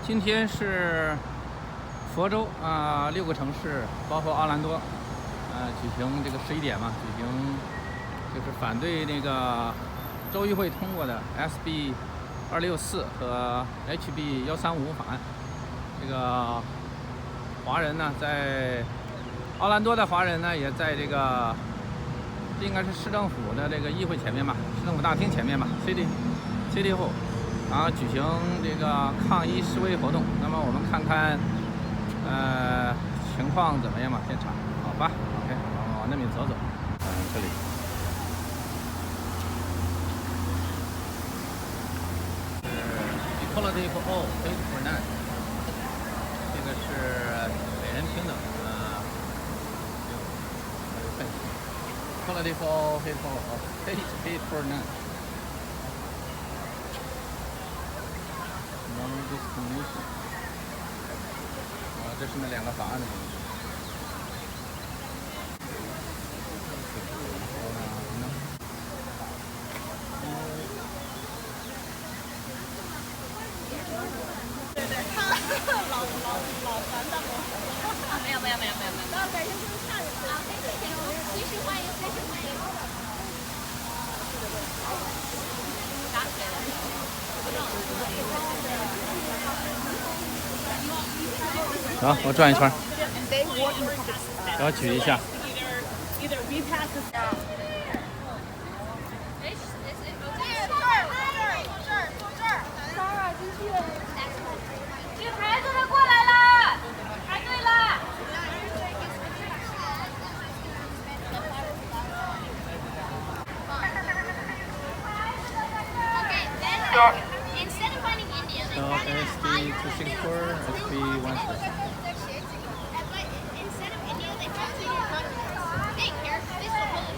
今天是佛州6个城市，包括奥兰多，举行这个11点嘛，举行就是反对那个州议会通过的 Sb264和Hb1355法案。这个华人呢，在奥兰多的华人呢，也在这个应该是市政府的这个议会前面吧，市政府大厅前面吧 ，City Hall。然后举行这个抗议示威活动，那么我们看看，情况怎么样吧？现场，好吧 ，OK， 往那边走走，这里，是 Equality for all, hate for none， 这个是每人平等，Equality for all, hate for all, hate for none。这是那2个法案的东西。老烦的我。没有。那改天就是下一个。随时欢迎。打水了。好，我转一圈，然后举一下。这孩子们过来了，排队了。Instead of finding Indian, So Sb264, Hb1355. Instead of India, they have to your country. Hey, here, this will hold it.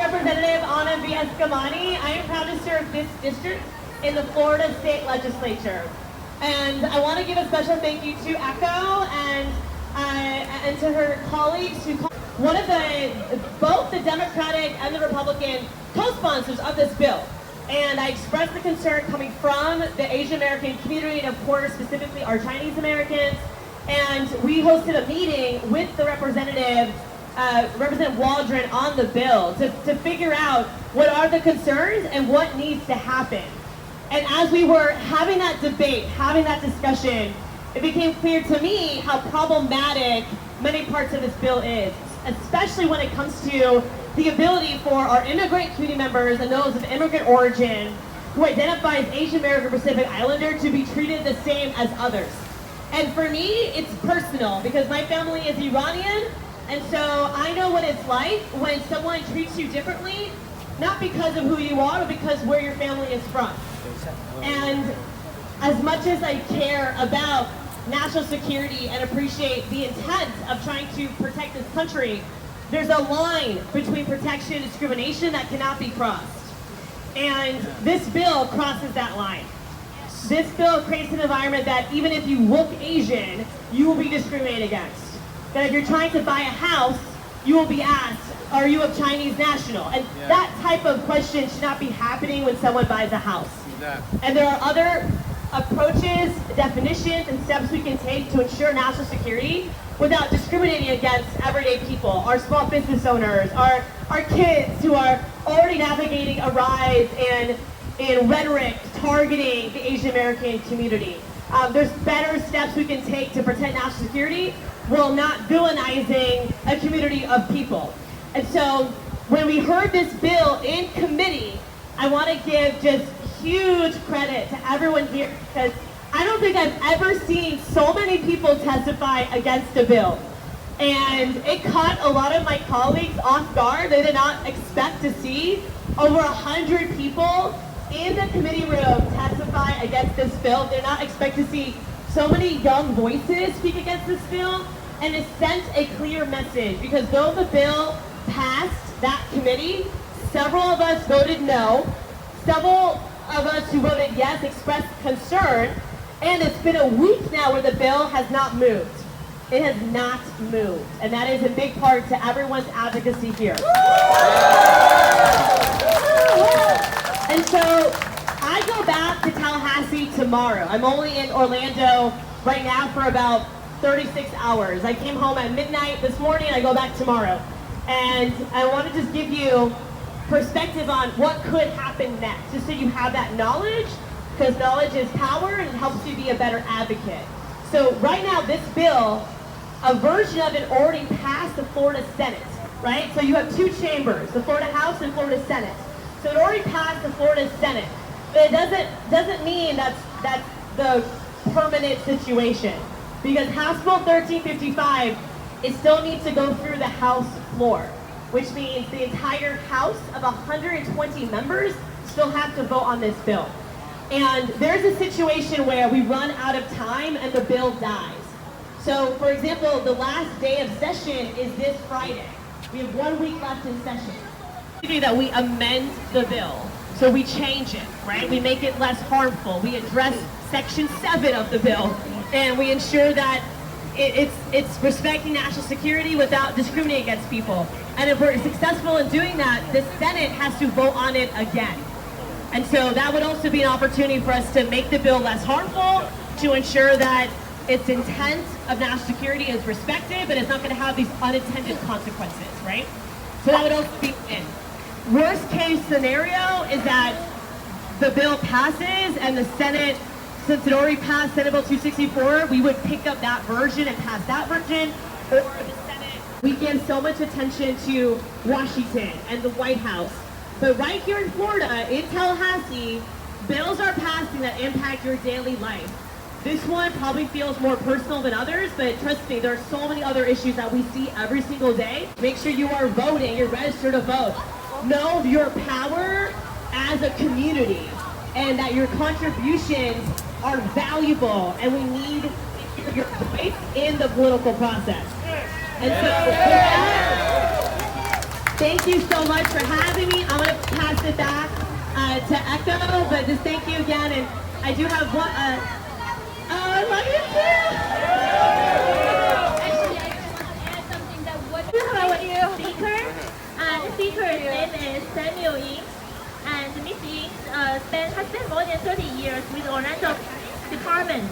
Representative Anna Escamani. I am proud to serve this district in the Florida State Legislature. And I want to give a special thank you to Echo and to her colleagues who both the Democratic and the Republican co-sponsors of this bill. And I expressed the concern coming from the Asian American community, and of course, specifically our Chinese Americans. And we hosted a meeting with the Representative Waldron on the bill to figure out what are the concerns and what needs to happen. And as we were having that debate, having that discussion, it became clear to me how problematic many parts of this bill is, especially when it comes to the ability for our immigrant community members and those of immigrant origin who identify as Asian American Pacific Islander to be treated the same as others. And for me, it's personal because my family is Iranian, and so I know what it's like when someone treats you differently, not because of who you are, but because where your family is from. And as much as I care about national security and appreciate the intent of trying to protect this country, there's a line between protection and discrimination that cannot be crossed. And this bill crosses that line. This bill creates an environment that even if you look Asian, you will be discriminated against. That if you're trying to buy a house, you will be asked, are you of Chinese national? And that type of question should not be happening when someone buys a house. And there are other approaches, definitions, and steps we can take to ensure national security without discriminating against everyday people, our small business owners, our kids who are already navigating a rise in rhetoric targeting the Asian American community. There's better steps we can take to protect national security while not villainizing a community of people. And so when we heard this bill in committee, I want to give just huge credit to everyone here because I don't think I've ever seen so many people testify against a bill. And it caught a lot of my colleagues off guard. They did not expect to see over 100 people in the committee room testify against this bill. They did not expect to see so many young voices speak against this bill. And it sent a clear message because though the bill passed that committee, several of us voted no. Several of us who voted yes expressed concern, and it's been a week now where the bill has not moved. It has not moved, and that is a big part to everyone's advocacy here. And so I go back to Tallahassee tomorrow. I'm only in Orlando right now for about 36 hours. I came home at midnight this morning, I go back tomorrow. And I want to just give you perspective on what could happen next, just so you have that knowledge, because knowledge is power and it helps you be a better advocate. So right now, this bill, a version of it already passed the Florida Senate, right? So you have two chambers, the Florida House and Florida Senate. So it already passed the Florida Senate, but it doesn't mean that's the permanent situation, because House Bill 1355, it still needs to go through the House floor, which means the entire House of 120 members still have to vote on this bill. And there's a situation where we run out of time and the bill dies. So, for example, the last day of session is this Friday. We have 1 week left in session. That we amend the bill. So we change it, right? We make it less harmful. We address Section 7 of the bill, and we ensure that it's respecting national security without discriminating against people. And if we're successful in doing that, the Senate has to vote on it again. And so that would also be an opportunity for us to make the bill less harmful, to ensure that its intent of national security is respected, but it's not going to have these unintended consequences, right? So that would also be in. Worst case scenario is that the bill passes and the Senate, since it already passed Senate Bill 264, we would pick up that version and pass that version, or the Senate. We give so much attention to Washington and the White House. But right here in Florida, in Tallahassee, bills are passing that impact your daily life. This one probably feels more personal than others, but trust me, there are so many other issues that we see every single day. Make sure you are voting, you're registered to vote. Know your power as a community and that your contributions are valuable, and we need your voice in the political process. And so, thank you so much for having me. I'm going to pass it back to Echo, but just thank you again. And I do have one. I love you too. Actually, I just want to add something that what speaker. The speaker's name is Samuel Ying, and Miss Ying has spent more than 30 years with Orlando Department,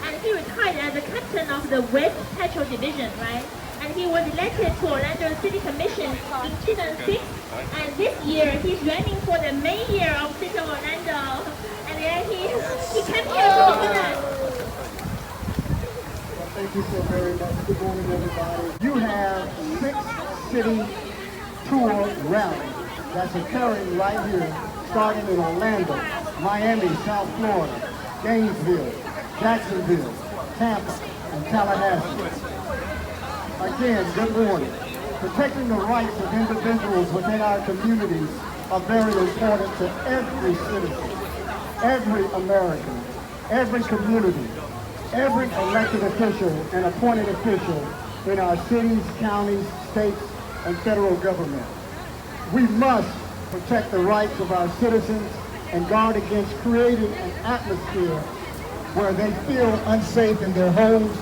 and he retired as the captain of the West Patrol Division, right? And he was elected to Orlando City Commission in 2006, and this year he's running for the mayor of City of Orlando, and then he came here to join us. Thank you so very much. Good morning, everybody. You have 6 city tour rallies that's occurring right here, starting in Orlando, Miami, South Florida, Gainesville, Jacksonville, Tampa, and Tallahassee. Again, good morning. Protecting the rights of individuals within our communities are very important to every citizen, every American, every community, every elected official and appointed official in our cities, counties, states, and federal government. We must protect the rights of our citizens and guard against creating an atmosphere where they feel unsafe in their homes,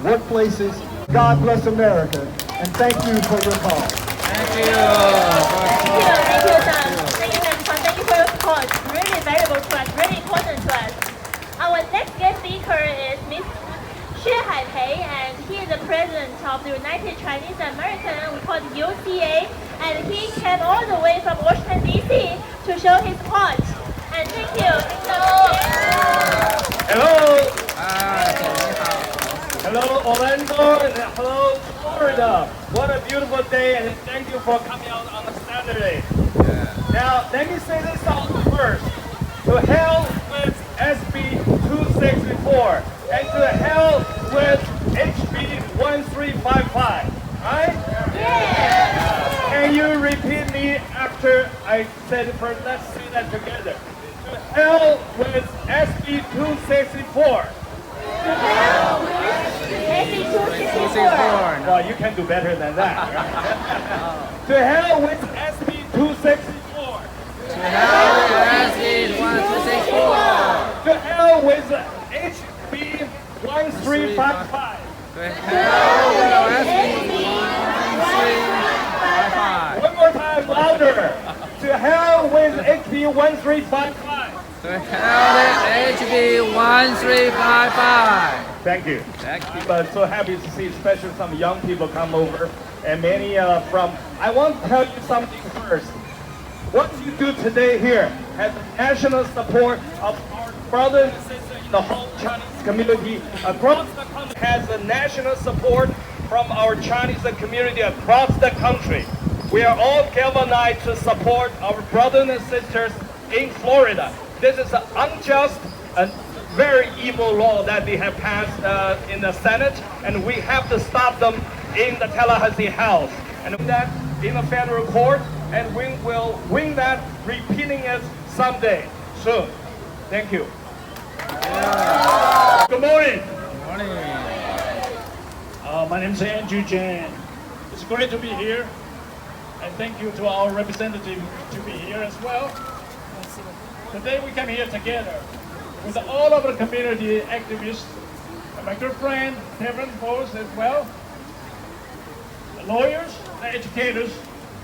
workplaces. God bless America, and thank you for your call. Thank you. Thank you, Don. Thank you for your support. Really valuable to us, really important to us. Our next guest speaker is Ms. Xue Haipei, and he is the president of the United Chinese American, we call it UCA, and he came all the way from Washington, D.C. to show his support. And thank you. Hello. Hello, Orlando, and hello, Florida. What a beautiful day, and thank you for coming out on a Saturday. Now, let me say this out first. To hell with SB264, and to hell with HB1355, right? Yeah. Can you repeat me after I said it first? Let's say that together. To hell with SB264. Well, you can do better than that. Right? To hell with SB264. To hell with SB1264. To hell with HB1355. To hell with SB1355. One more time, louder. To hell with HB1355. To hell with HB1355. Thank you. Thank you. I'm so happy to see, especially some young people come over, and many from. I want to tell you something first. What you do today here has the national support of our brothers and sisters in the whole Chinese community across the country. Has the national support from our Chinese community across the country. We are all galvanized to support our brothers and sisters in Florida. This is an unjust and very evil law that they have passed in the Senate, and we have to stop them in the Tallahassee House and that in the federal court, and we will win that, repealing it someday soon. Thank you. Yeah. Good morning. Good morning. My name is Andrew Jan. It's great to be here, and thank you to our representative to be here as well. Today we come here together with all of the community activists, and my good friend Kevin Bose as well, the lawyers, the educators.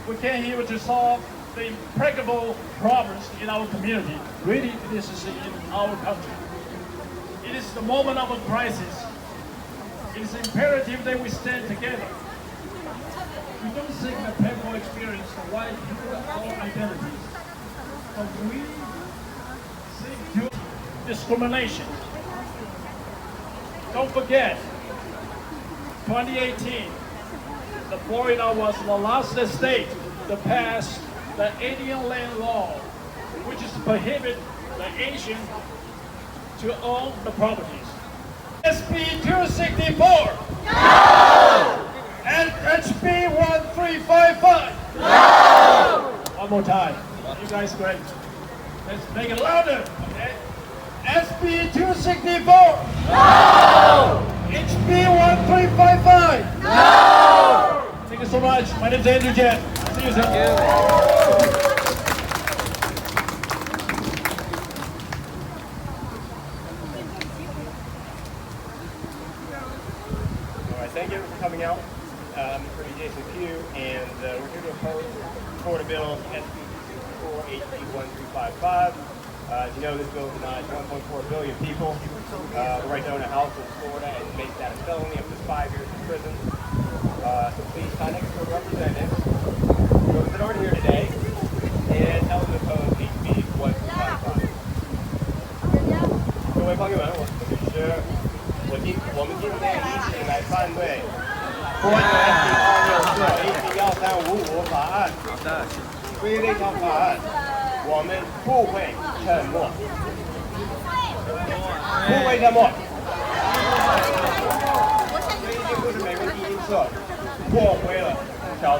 We came here to solve the impregnable problems in our community. Really, this is in our country. It is the moment of a crisis. It is imperative that we stand together. We don't seek the painful experience to white people all identities, but we seek to discrimination. Don't forget, 2018, the Florida was the last state to pass the Indian land law, which is to prohibit the Asian to own the properties. SB264. No! And HB1355. No! One more time. You guys great. Let's make it louder, okay? SB264. No! HB1355. No! Thank you so much. My name is Andrew Jen. See you soon. Thank you. Thank you for coming out. I'm Jason Pugh, and we're here to oppose Florida Bill SB264 Hb1355. As you know, this bill denies 1.4 billion people the right to own a house in Florida and makes that a felony up to 5 years in prison. So please contact your representatives, those that aren't here today, and tell them to oppose HB1355. 各位朋友们，我们今天一起来反对关于 HB264、HB1355法案。对于这项法案，我们不会沉默，不会沉默。这已经不是美国第一次破坏了少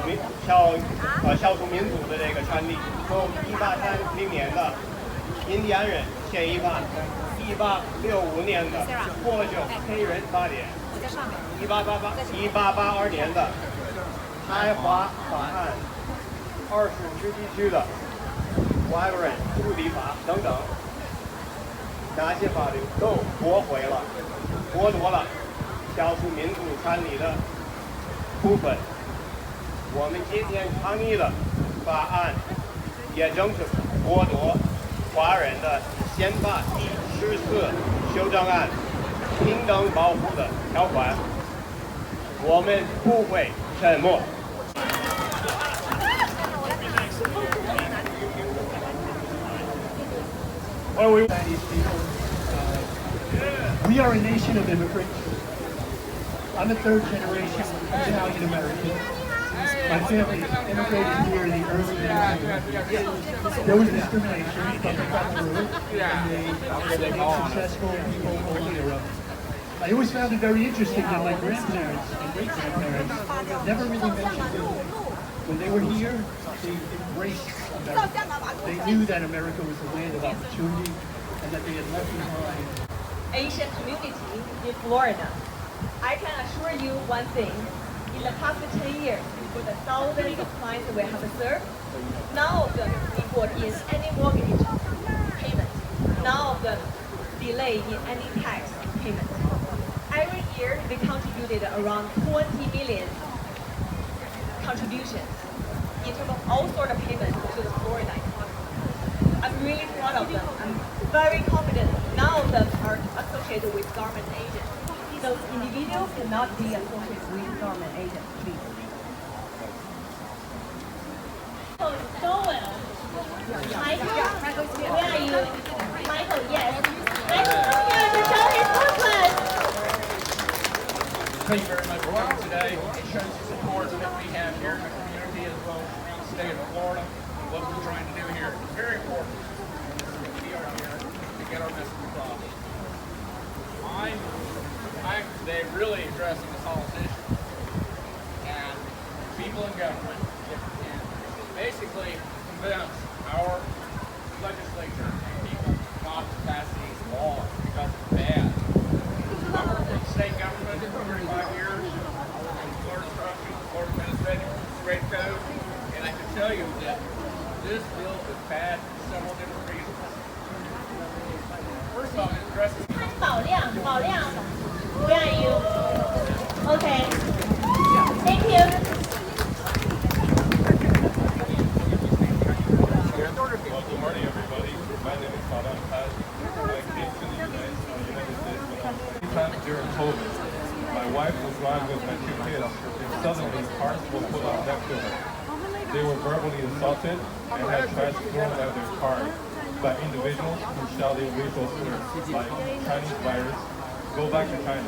数民族的这个权利。从1830年的印第安人宪一法，1865年的获救黑人法典，1882年的排华法案，20世纪区的外国人土地法等等，那些法律都剥夺了少数民族权利的部分。我们今天倡议的法案，也正是剥夺华人的宪法第14修正案平等保护的条款。我们不会沉默。We are a nation of immigrants. I'm a third generation Italian American. My family immigrated here in the early 1900s. There was discrimination from the front row, and they made successful people all Europe. I always found it very interesting that my grandparents and great-grandparents never really mentioned it. When they were here, they embraced America. They knew that America was a land of opportunity and that they had left behind Asian community in Florida. I can assure you one thing. In the past 10 years, for the thousands of clients we have served, none of them report in any mortgage payment. None of them delay in any tax payment. Every year, they contributed around 20 million contributions in terms of all sorts of payments to the Florida economy. I'm really proud of them. I'm very confident none of them are associated with government agents. Those individuals cannot be associated with government agents, please. Joel. Michael, where are you? Michael, yes. Michael, come here to show his booklet. Thank you very much for coming today. It shows the support that we have here in the community as well as around the state of Florida. What we're trying to do here is very important. We are here to get our message across. I'm today really addressing the politicians and people in government and basically convince our legislature and people not to pass these laws because it's bad. I worked for the state government for 35 years in Florida Structure, Florida Administrative Code, and I can tell you that this bill is bad for several different reasons. First of all, it addresses... 宝亮, where are you? Okay. Thank you. Well, good morning, everybody. My name is Saddam Paz. I came to the United States during COVID. My wife was riding with my 2 kids, and suddenly cars were pulled out next to her. They were verbally assaulted and had trash thrown out of their cars by individuals who shouted racial slurs like Chinese virus, go back to China.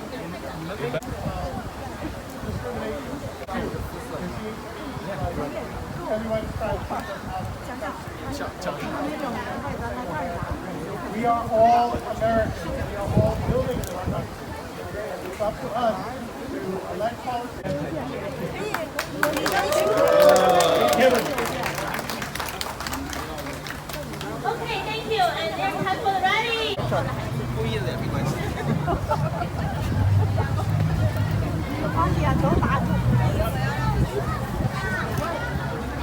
We are all Americans. We are all building in our country. It's up to us to elect politicians. Okay, thank you. And there's time for the rally. 故意的也没关系。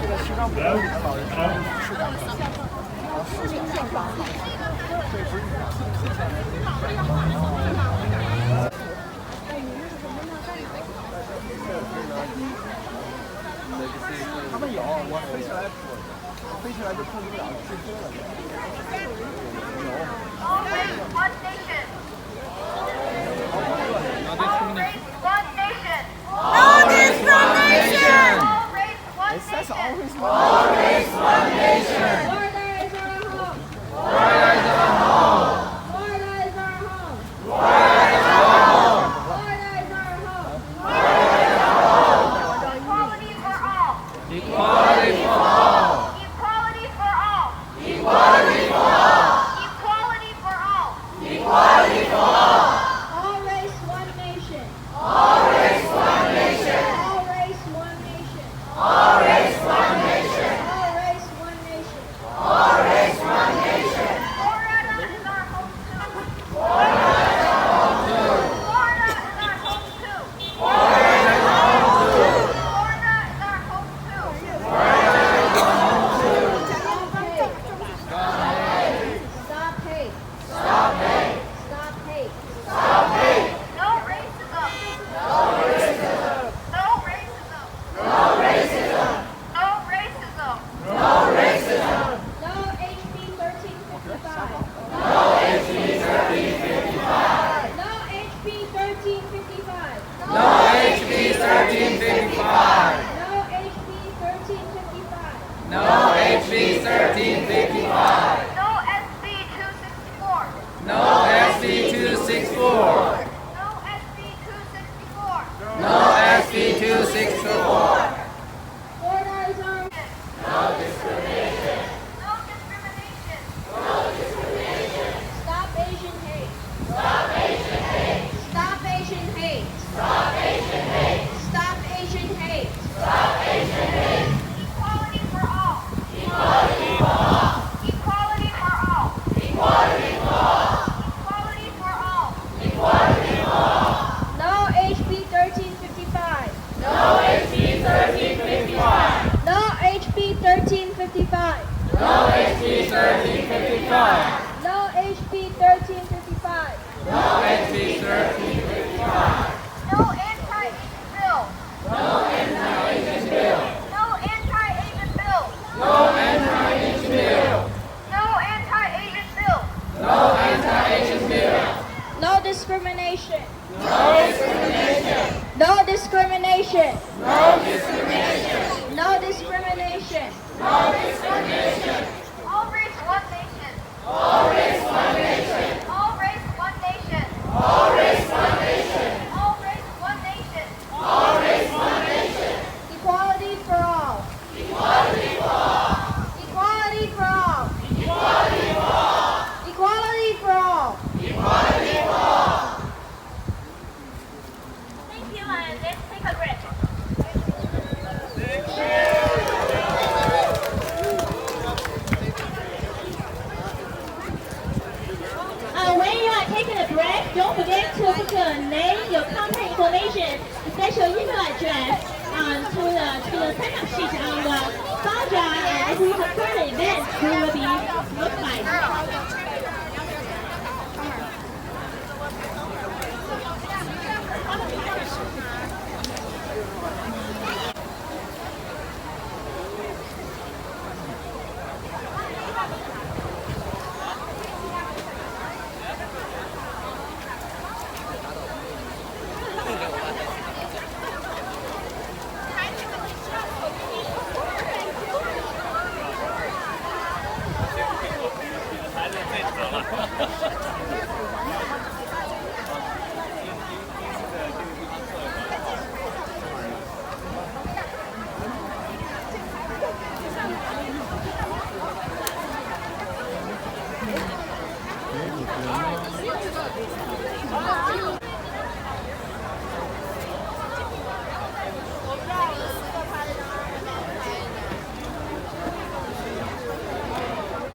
这个西装不要老人穿，是的，事情现状好，对，不是他们有，我飞起来补。飞起来就控制不了汽车了。All race, one nation. All race, one nation. No discrimination. All race, one nation. All race, one nation. Florida is our home. Florida is our home. Florida is our home. Florida is our home. Florida is our home. Florida is our home. Equality for all. Equality for all. Equality for all. Equality for all. Equality for all. Equality for all. All race, one nation. All race, one nation. All race, one nation. All race, one nation. All race, one nation. All race, one nation. Florida is our home too. Florida is our home too. Florida is our home too. Florida is our home too. Florida is our home too. Florida is our home too. Stop hate. Stop hate. Stop hate. Stop hate. No racism. No racism. No racism. No racism. No racism. No racism. No HB 1355. No HB 1355. No HB 1355. No HB 1355. No HB 1355. No HB 1355. No SB 264. No SB 264. No SB 264. No SB 264. Florida is our No discrimination. no discrimination. No discrimination. Stop Asian hate. Stop Asian hate. Stop Asian hate. Stop Asian hate. Stop Asian hate. Stop Asian hate. Equality for all. Equality for all. Equality for all. Equality for all. Equality for all. Equality for all. No HB 1355. No HB 1355. No HB 1355. No HB 1355. No HB 1355. No HB 1355. No anti-Asian bill. No anti-Asian bill. No anti-Asian bill. No anti-Asian bill. No anti-Asian bill. No anti-Asian bill. No discrimination. No discrimination. No discrimination. No discrimination. No discrimination. No discrimination. All race, one nation. All race, one nation. All race, one nation. All race, one nation. All race, one nation. All race, one nation. Equality for all. Equality for all. Equality for all. Equality for all. Equality for all. Equality for all. Thank you, and let's take a break. When you are taking a break, don't forget to put your name, your contact information, special email address to the sign-up sheet on the file drive, and if we have further events, we will be notified.